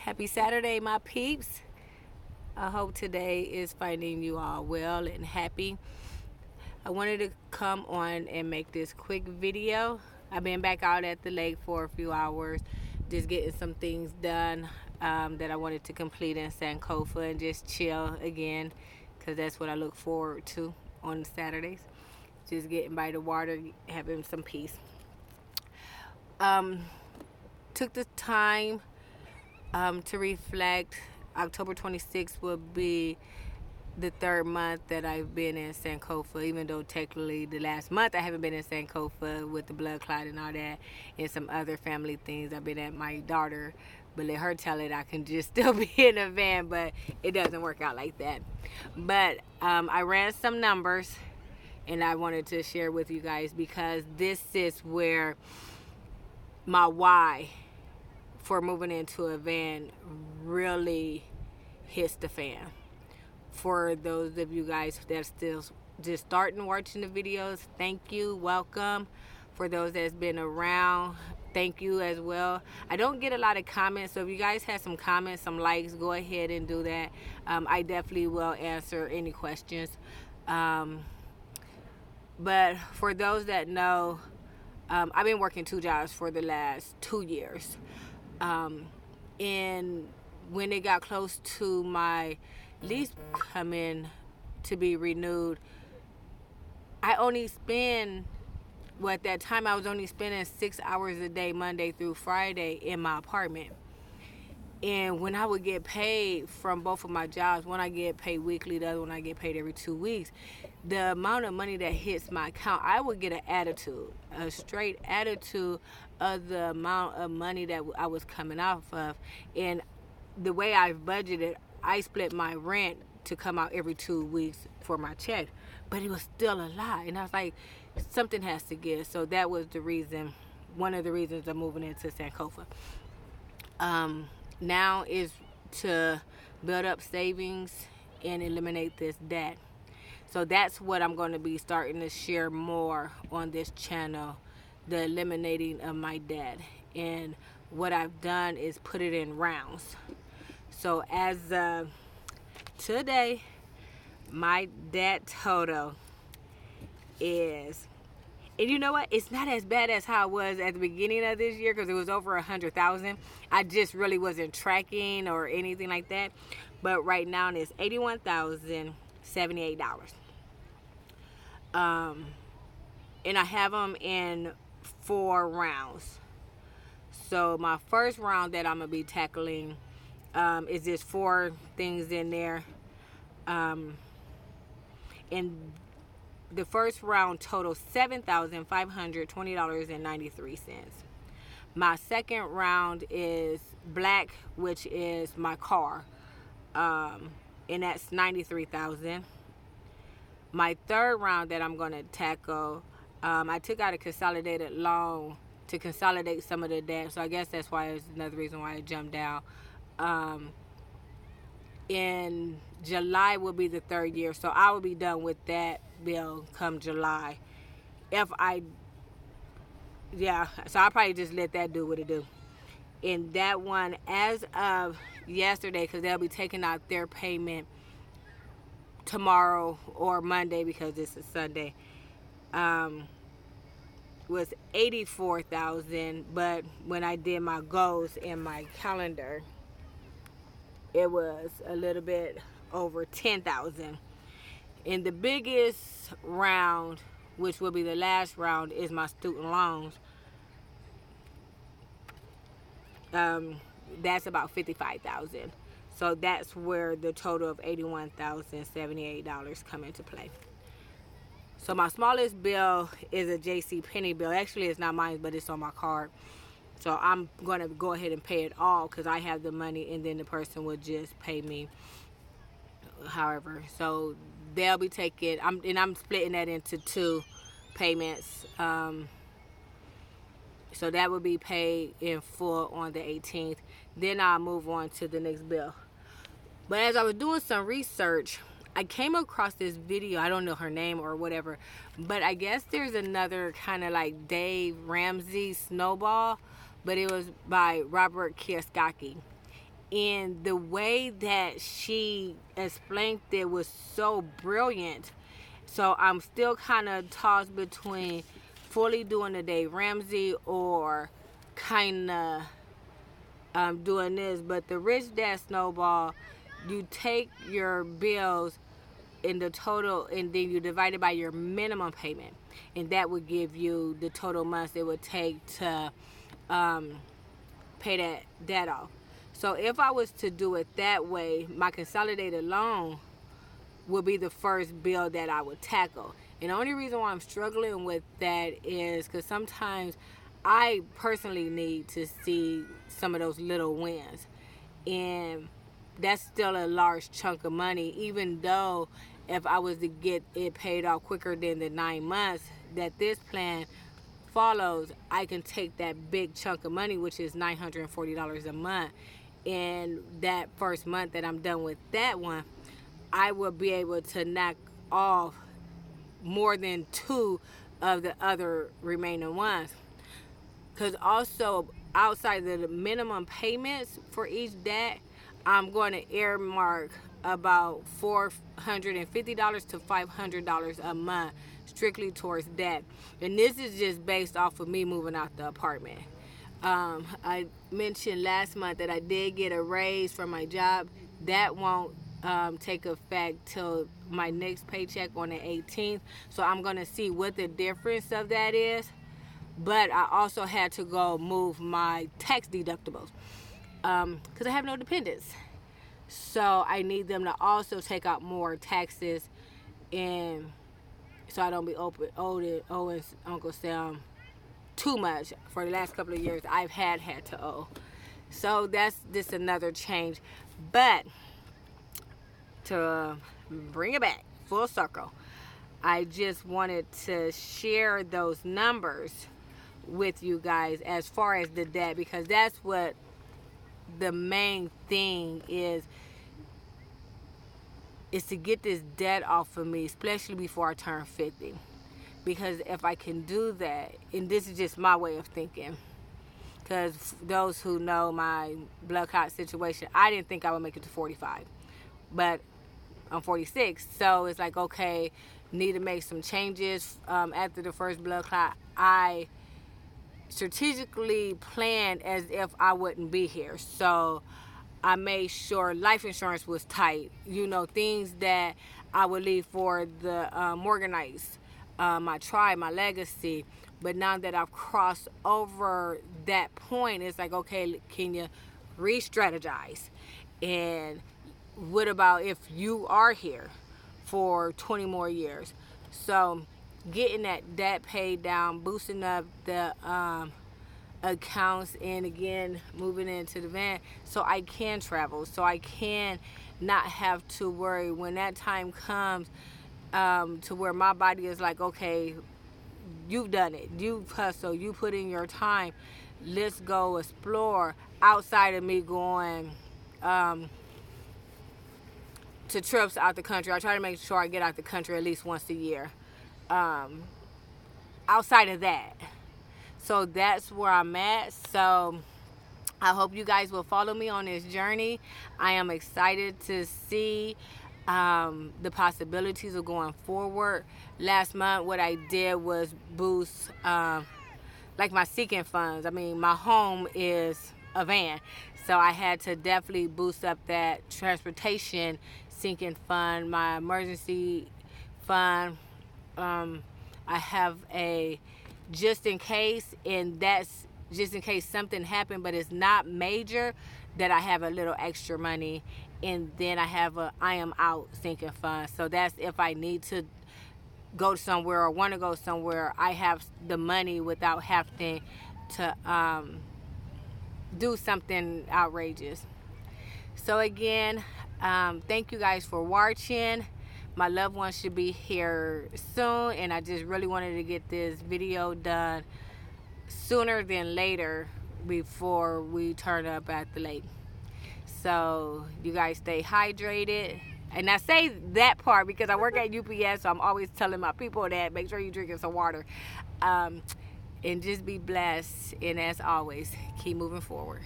Happy Saturday, my peeps. I hope today is finding you all well and happy. I wanted to come on and make this quick video. I've been back out at the lake for a few hours, just getting some things done that I wanted to complete in Sankofa and just chill again, because that's what I look forward to on Saturdays. Just getting by the water, having some peace. Took the time to reflect. October 26th will be the third month that I've been in Sankofa, even though technically the last month I haven't been in Sankofa with the blood clot and all that and some other family things. I've been at my daughter, but let her tell it I can just still be in the van, but it doesn't work out like that. But I ran some numbers and I wanted to share with you guys, because this is where my why for moving into a van really hits the fan. For those of you guys that's still just starting watching the videos, thank you, welcome. For those that's been around, thank you as well. I don't get a lot of comments, so if you guys have some comments, some likes, go ahead and do that. I definitely will answer any questions. But for those that know, I've been working 2 jobs for the last 2 years. And when it got close to my lease coming to be renewed, I only spend, well, at that time I was only spending 6 hours a day, Monday through Friday, in my apartment. And when I would get paid from both of my jobs, one I get paid weekly, the other one I get paid every 2 weeks, the amount of money that hits my account, I would get an attitude, a straight attitude of the amount of money that I was coming off of. And the way I budgeted, I split my rent to come out every 2 weeks for my check, but it was still a lot. And I was like, something has to give. So that was the reason, one of the reasons I'm moving into Sankofa. Now is to build up savings and eliminate this debt. So that's what I'm going to be starting to share more on this channel, the eliminating of my debt. And what I've done is put it in rounds. So as today, my debt total is, and you know what? It's not as bad as how it was at the beginning of this year, because it was over 100,000. I just really wasn't tracking or anything like that. But right now it's $81,078. And I have them in 4 rounds. So my first round that I'm gonna be tackling is just 4 things in there. And the first round totals $7,520.93. My second round is black, which is my car, and that's $93,000. My third round that I'm going to tackle, I took out a consolidated loan to consolidate some of the debt, so I guess that's why it's another reason why I jumped down. In July will be the 3rd year, so I will be done with that bill come July. So I'll probably just let that do what it do. And that one, as of yesterday, because they'll be taking out their payment tomorrow or Monday because it's a Sunday, was $84,000. But when I did my goals in my calendar, it was a little bit over $10,000. And the biggest round, which will be the last round, is my student loans. That's about $55,000. So that's where the total of $81,078 come into play. So my smallest bill is a JCPenney bill. Actually, it's not mine, but it's on my card. So I'm going to go ahead and pay it all because I have the money, and then the person will just pay me however. So they'll be taking, I'm splitting that into 2 payments. So that will be paid in full on the 18th. Then I'll move on to the next bill. But as I was doing some research, I came across this video. I don't know her name or whatever, but I guess there's another kind of like Dave Ramsey Snowball, but it was by Robert Kiyosaki. And the way that she explained it was so brilliant. So I'm still kind of tossed between fully doing the Dave Ramsey or kind of doing this. But the Rich Dad Snowball, you take your bills in the total and then you divide it by your minimum payment, and that would give you the total months it would take to pay that off. So if I was to do it that way, my consolidated loan would be the first bill that I would tackle. And the only reason why I'm struggling with that is because sometimes I personally need to see some of those little wins. And that's still a large chunk of money, even though if I was to get it paid off quicker than the 9 months that this plan follows, I can take that big chunk of money, which is $940 a month. And that first month that I'm done with that one, I will be able to knock off more than 2 of the other remaining ones. Because also, outside of the minimum payments for each debt, I'm going to earmark about $450 to $500 a month strictly towards debt. And this is just based off of me moving out the apartment. I mentioned last month that I did get a raise from my job. That won't take effect till my next paycheck on the 18th. So I'm going to see what the difference of that is. But I also had to go move my tax deductibles because I have no dependents. So I need them to also take out more taxes, and so I don't be owing Uncle Sam too much. For the last couple of years, I've had to owe. So that's just another change. But to bring it back full circle, I just wanted to share those numbers with you guys as far as the debt, because that's what the main thing is to get this debt off of me, especially before I turn 50. Because if I can do that, and this is just my way of thinking, because those who know my blood clot situation, I didn't think I would make it to 45, but I'm 46. So it's like, okay, need to make some changes. After the first blood clot, I strategically planned as if I wouldn't be here. So I made sure life insurance was tight. Things that I would leave for the Morganites, my tribe, my legacy. But now that I've crossed over that point, it's like, okay, can you re-strategize? And what about if you are here for 20 more years? So getting that debt paid down, boosting up the accounts, and again moving into the van so I can travel, so I can not have to worry when that time comes, to where my body is like, okay, you've done it, you've hustled, you put in your time, let's go explore outside of me going to trips out the country. I try to make sure I get out the country at least once a year. Outside of that, so that's where I'm at. So I hope you guys will follow me on this journey. I am excited to see the possibilities of going forward. Last month, what I did was boost like my sinking funds. I mean, my home is a van, so I had to definitely boost up that transportation sinking fund, my emergency fund. I have a just in case, and that's just in case something happened, but it's not major, that I have a little extra money. And then I have a I am out sinking fund. So that's if I need to go somewhere or want to go somewhere, I have the money without having to do something outrageous. So again, thank you guys for watching. My loved ones should be here soon, and I just really wanted to get this video done sooner than later before we turn up at the lake. So you guys stay hydrated. And I say that part because I work at UPS, so I'm always telling my people that make sure you're drinking some water. And just be blessed. And as always, keep moving forward.